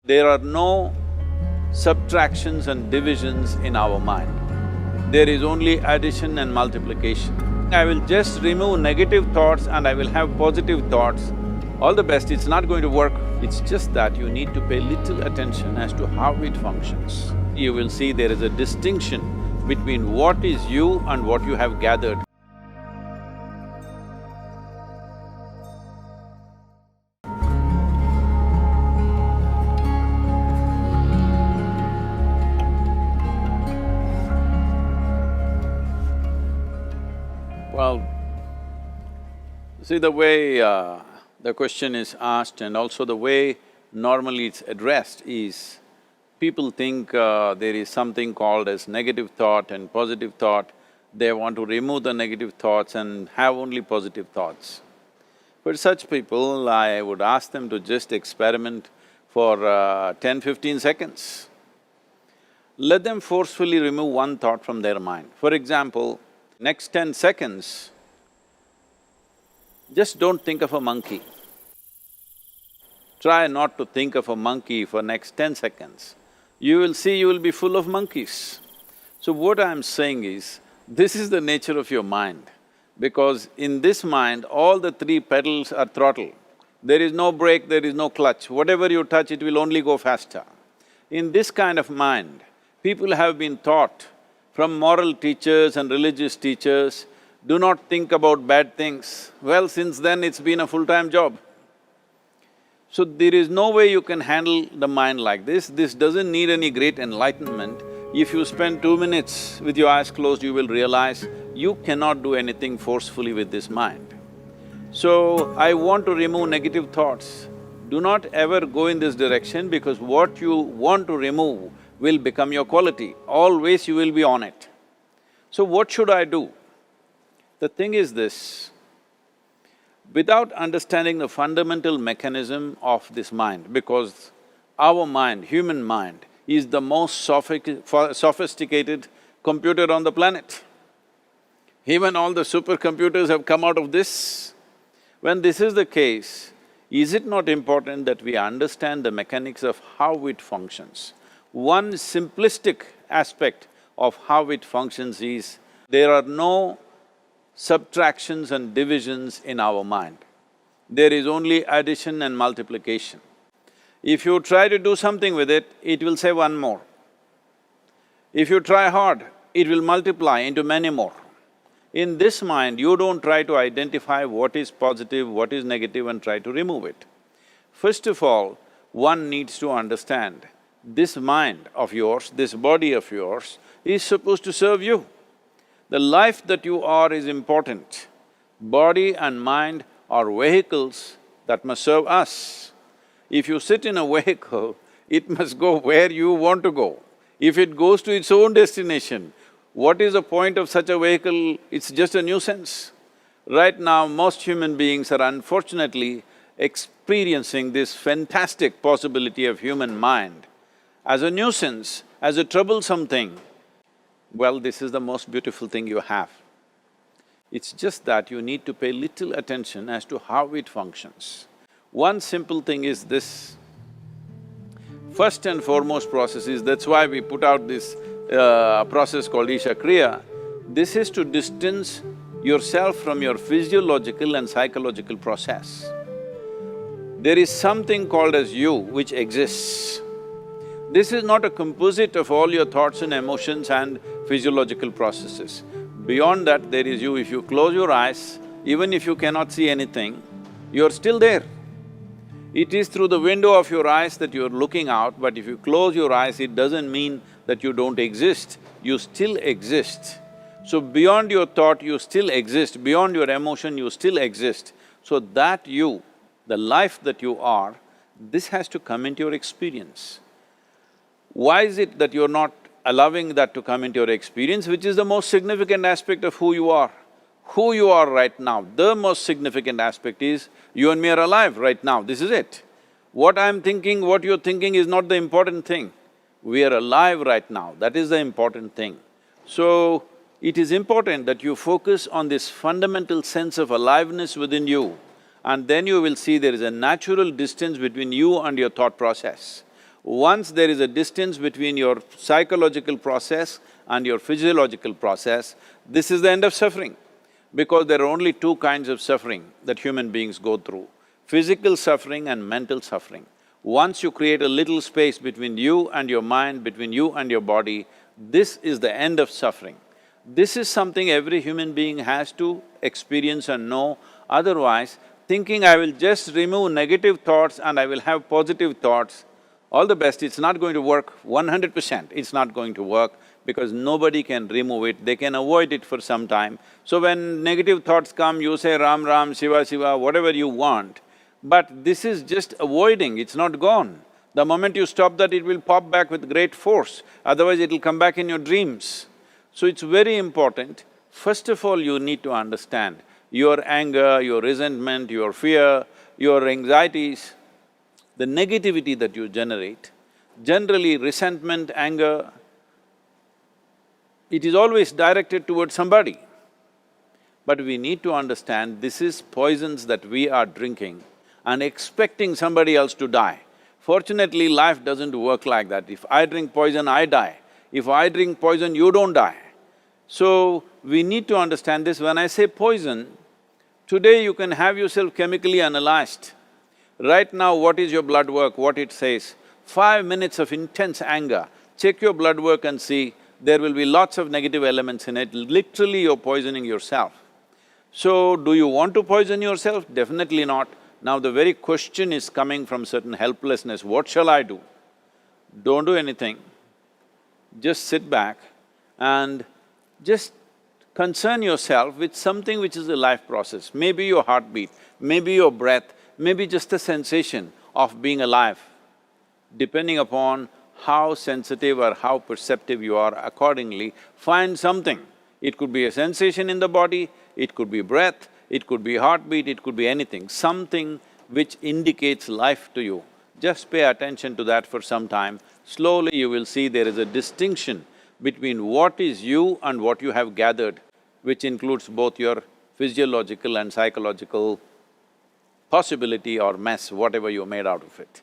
There are no subtractions and divisions in our mind. There is only addition and multiplication. I will just remove negative thoughts and I will have positive thoughts. All the best, it's not going to work. It's just that you need to pay little attention as to how it functions. You will see there is a distinction between what is you and what you have gathered. Well, see the way the question is asked and also the way normally it's addressed is, people think there is something called as negative thought and positive thought. They want to remove the negative thoughts and have only positive thoughts. For such people, I would ask them to just experiment for 10-15 seconds. Let them forcefully remove one thought from their mind. For example, next 10 seconds, just don't think of a monkey. Try not to think of a monkey for next 10 seconds. You will see you will be full of monkeys. So what I'm saying is, this is the nature of your mind, because in this mind, all the three pedals are throttle. There is no brake, there is no clutch. Whatever you touch, it will only go faster. In this kind of mind, people have been taught from moral teachers and religious teachers, do not think about bad things. Well, since then it's been a full-time job. So there is no way you can handle the mind like this. This doesn't need any great enlightenment. If you spend 2 minutes with your eyes closed, you will realize you cannot do anything forcefully with this mind. So, I want to remove negative thoughts. Do not ever go in this direction, because what you want to remove will become your quality. Always you will be on it. So what should I do? The thing is this, without understanding the fundamental mechanism of this mind, because our mind, human mind, is the most sophisticated computer on the planet. Even all the supercomputers have come out of this. When this is the case, is it not important that we understand the mechanics of how it functions? One simplistic aspect of how it functions is, there are no subtractions and divisions in our mind. There is only addition and multiplication. If you try to do something with it, it will say one more. If you try hard, it will multiply into many more. In this mind, you don't try to identify what is positive, what is negative and try to remove it. First of all, one needs to understand, this mind of yours, this body of yours is supposed to serve you. The life that you are is important. Body and mind are vehicles that must serve us. If you sit in a vehicle, it must go where you want to go. If it goes to its own destination, what is the point of such a vehicle? It's just a nuisance. Right now, most human beings are unfortunately experiencing this fantastic possibility of human mind as a nuisance, as a troublesome thing. Well, this is the most beautiful thing you have. It's just that you need to pay little attention as to how it functions. One simple thing is this. First and foremost process is, that's why we put out this process called Isha Kriya. This is to distance yourself from your physiological and psychological process. There is something called as you which exists. This is not a composite of all your thoughts and emotions and physiological processes. Beyond that, there is you. If you close your eyes, even if you cannot see anything, you're still there. It is through the window of your eyes that you're looking out, but if you close your eyes, it doesn't mean that you don't exist, you still exist. So beyond your thought, you still exist, beyond your emotion, you still exist. So that you, the life that you are, this has to come into your experience. Why is it that you're not allowing that to come into your experience, which is the most significant aspect of who you are? Who you are right now, the most significant aspect is, you and me are alive right now, this is it. What I'm thinking, what you're thinking is not the important thing. We are alive right now, that is the important thing. So, it is important that you focus on this fundamental sense of aliveness within you, and then you will see there is a natural distance between you and your thought process. Once there is a distance between your psychological process and your physiological process, this is the end of suffering. Because there are only two kinds of suffering that human beings go through, physical suffering and mental suffering. Once you create a little space between you and your mind, between you and your body, this is the end of suffering. This is something every human being has to experience and know, otherwise thinking I will just remove negative thoughts and I will have positive thoughts, all the best, it's not going to work 100%, it's not going to work because nobody can remove it, they can avoid it for some time. So when negative thoughts come, you say Ram Ram, Shiva Shiva, whatever you want, but this is just avoiding, it's not gone. The moment you stop that, it will pop back with great force, otherwise it'll come back in your dreams. So it's very important, first of all you need to understand your anger, your resentment, your fear, your anxieties, the negativity that you generate. Generally resentment, anger, it is always directed towards somebody. But we need to understand this is poisons that we are drinking and expecting somebody else to die. Fortunately, life doesn't work like that. If I drink poison, I die. If I drink poison, you don't die. So, we need to understand this. When I say poison, today you can have yourself chemically analyzed. Right now, what is your blood work, what it says? 5 minutes of intense anger, check your blood work and see, there will be lots of negative elements in it, literally you're poisoning yourself. So, do you want to poison yourself? Definitely not. Now the very question is coming from certain helplessness, what shall I do? Don't do anything, just sit back and just concern yourself with something which is a life process. Maybe your heartbeat, maybe your breath, maybe just the sensation of being alive. Depending upon how sensitive or how perceptive you are, accordingly, find something. It could be a sensation in the body, it could be breath, it could be heartbeat, it could be anything, something which indicates life to you. Just pay attention to that for some time. Slowly you will see there is a distinction between what is you and what you have gathered, which includes both your physiological and psychological possibility or mess, whatever you made out of it.